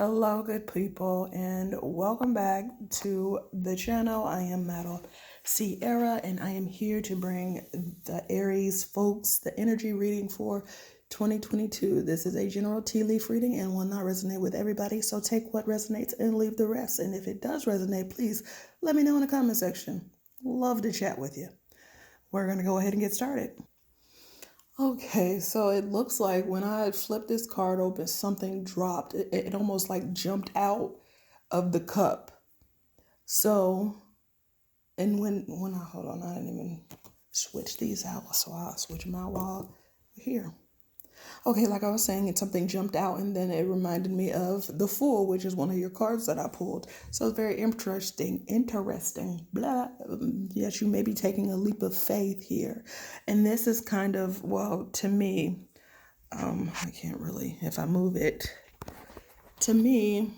Hello, good people, and welcome back to the channel. I am Madel Sierra, and I am here to bring the Aries folks the energy reading for 2022. This is a general tea leaf reading and will not resonate with everybody, so take what resonates and leave the rest. And if it does resonate, please let me know in the comment section. Love to chat with you. We're going to go ahead and get started. Okay, so it looks like when I flipped this card open, something dropped. It almost like jumped out of the cup. So, and when I hold on, I didn't even switch these out, so I'll switch them out while we're here. Okay, like I was saying, and something jumped out, and then it reminded me of the Fool, which is one of your cards that I pulled. So it's very interesting. Blah. Yes, you may be taking a leap of faith here, and this is kind of, well, to me, I can't really, if I move it, to me,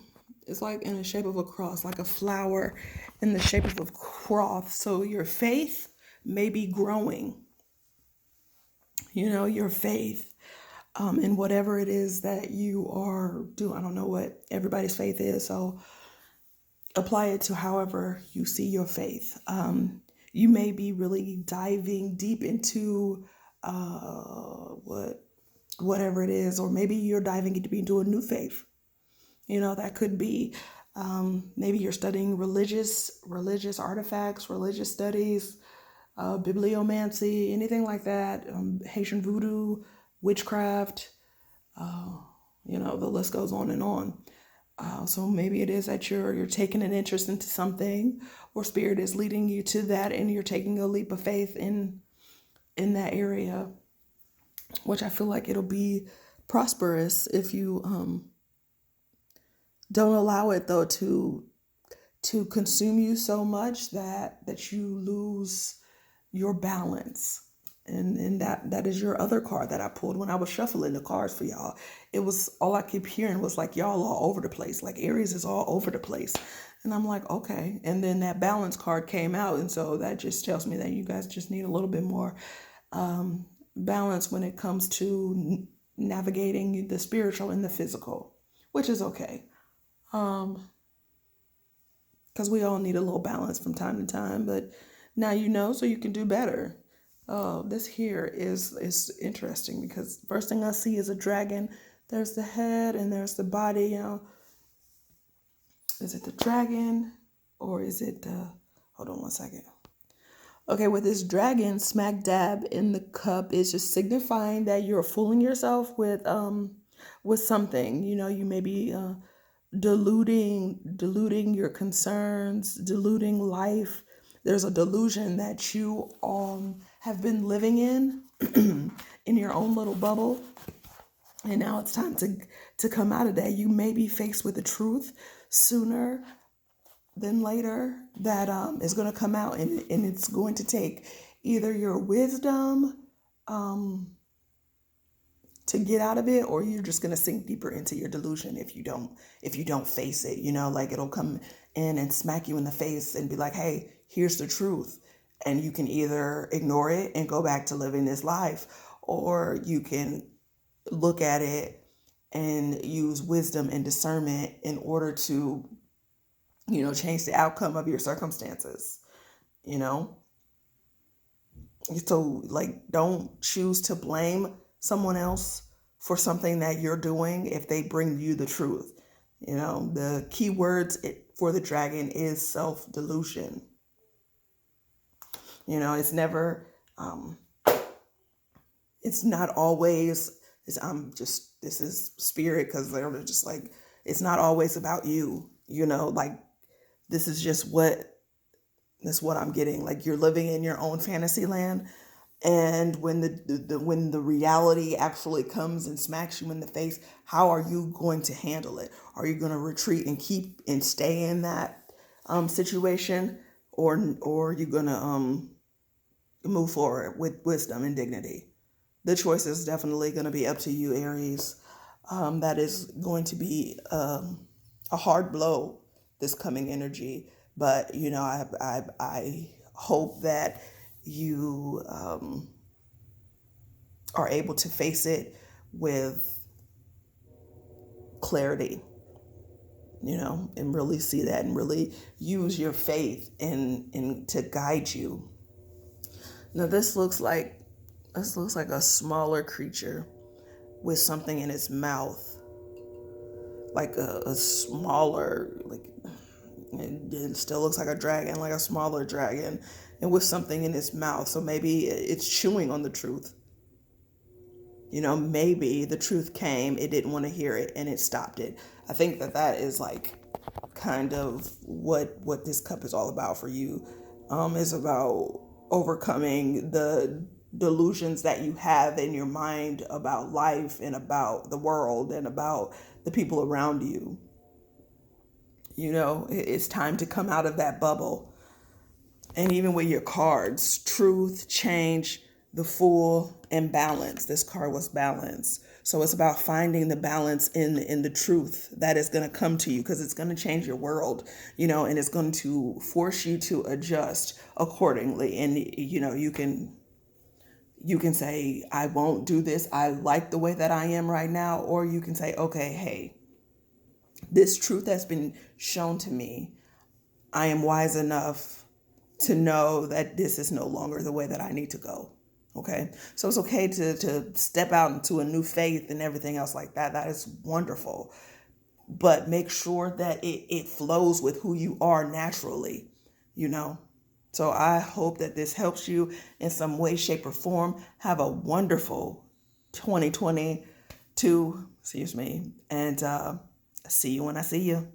it's like in the shape of a cross, like a flower in the shape of a cross. So your faith may be growing, your faith in whatever it is that you are doing. I don't know what everybody's faith is, so apply it to however you see your faith. You may be really diving deep into whatever it is, or maybe you're diving into a new faith. That could be maybe you're studying religious artifacts, religious studies, bibliomancy, anything like that, Haitian voodoo, witchcraft, the list goes on and on. So maybe it is that you're taking an interest into something, or spirit is leading you to that, and you're taking a leap of faith in that area, which I feel like it'll be prosperous if you don't allow it though to consume you so much that you lose your balance. And that is your other card that I pulled when I was shuffling the cards for y'all. It was, all I keep hearing was like, y'all all over the place. Like Aries is all over the place. And I'm like, okay. And then that balance card came out. And so that just tells me that you guys just need a little bit more balance when it comes to navigating the spiritual and the physical, which is okay. Because we all need a little balance from time to time. But now you know, so you can do better. This here is interesting because first thing I see is a dragon. There's the head and there's the body. Is it the dragon or is it the? Hold on one second. Okay, with this dragon smack dab in the cup is just signifying that you're fooling yourself with something. You may be diluting your concerns, diluting life. There's a delusion that you have been living in in your own little bubble, and now it's time to come out of that. You may be faced with the truth sooner than later that is going to come out, and it's going to take either your wisdom to get out of it, or you're just going to sink deeper into your delusion if you don't face it. Like it'll come in and smack you in the face and be like, hey, here's the truth. And you can either ignore it and go back to living this life, or you can look at it and use wisdom and discernment in order to change the outcome of your circumstances. So like, don't choose to blame someone else for something that you're doing if they bring you the truth. The key words for the dragon is self-delusion. It's never, it's not always, this is spirit, because they're just like, it's not always about you, like this is just that's what I'm getting. Like you're living in your own fantasy land. And when when the reality actually comes and smacks you in the face, how are you going to handle it? Are you going to retreat and keep and stay in that situation, or are you going to move forward with wisdom and dignity? The choice is definitely going to be up to you, Aries. That is going to be a hard blow, this coming energy. But I hope that you are able to face it with clarity. and really see that and really use your faith in to guide you. Now this looks like a smaller creature with something in its mouth, like a smaller, like it still looks like a dragon, like a smaller dragon, and with something in its mouth. So maybe it's chewing on the truth. Maybe the truth came, it didn't want to hear it, and it stopped it. I think that is like kind of what this cup is all about for you. Is about overcoming the delusions that you have in your mind about life and about the world and about the people around you. It's time to come out of that bubble. And even with your cards, truth, change, the fool, and balance. This card was balance. So it's about finding the balance in the truth that is going to come to you, because it's going to change your world, and it's going to force you to adjust accordingly. And you can say, I won't do this. I like the way that I am right now. Or you can say, okay, hey, this truth has been shown to me. I am wise enough to know that this is no longer the way that I need to go. Okay. So it's okay to step out into a new faith and everything else like that. That is wonderful. But make sure that it flows with who you are naturally, you know. So I hope that this helps you in some way, shape, or form. Have a wonderful 2022, excuse me, and see you when I see you.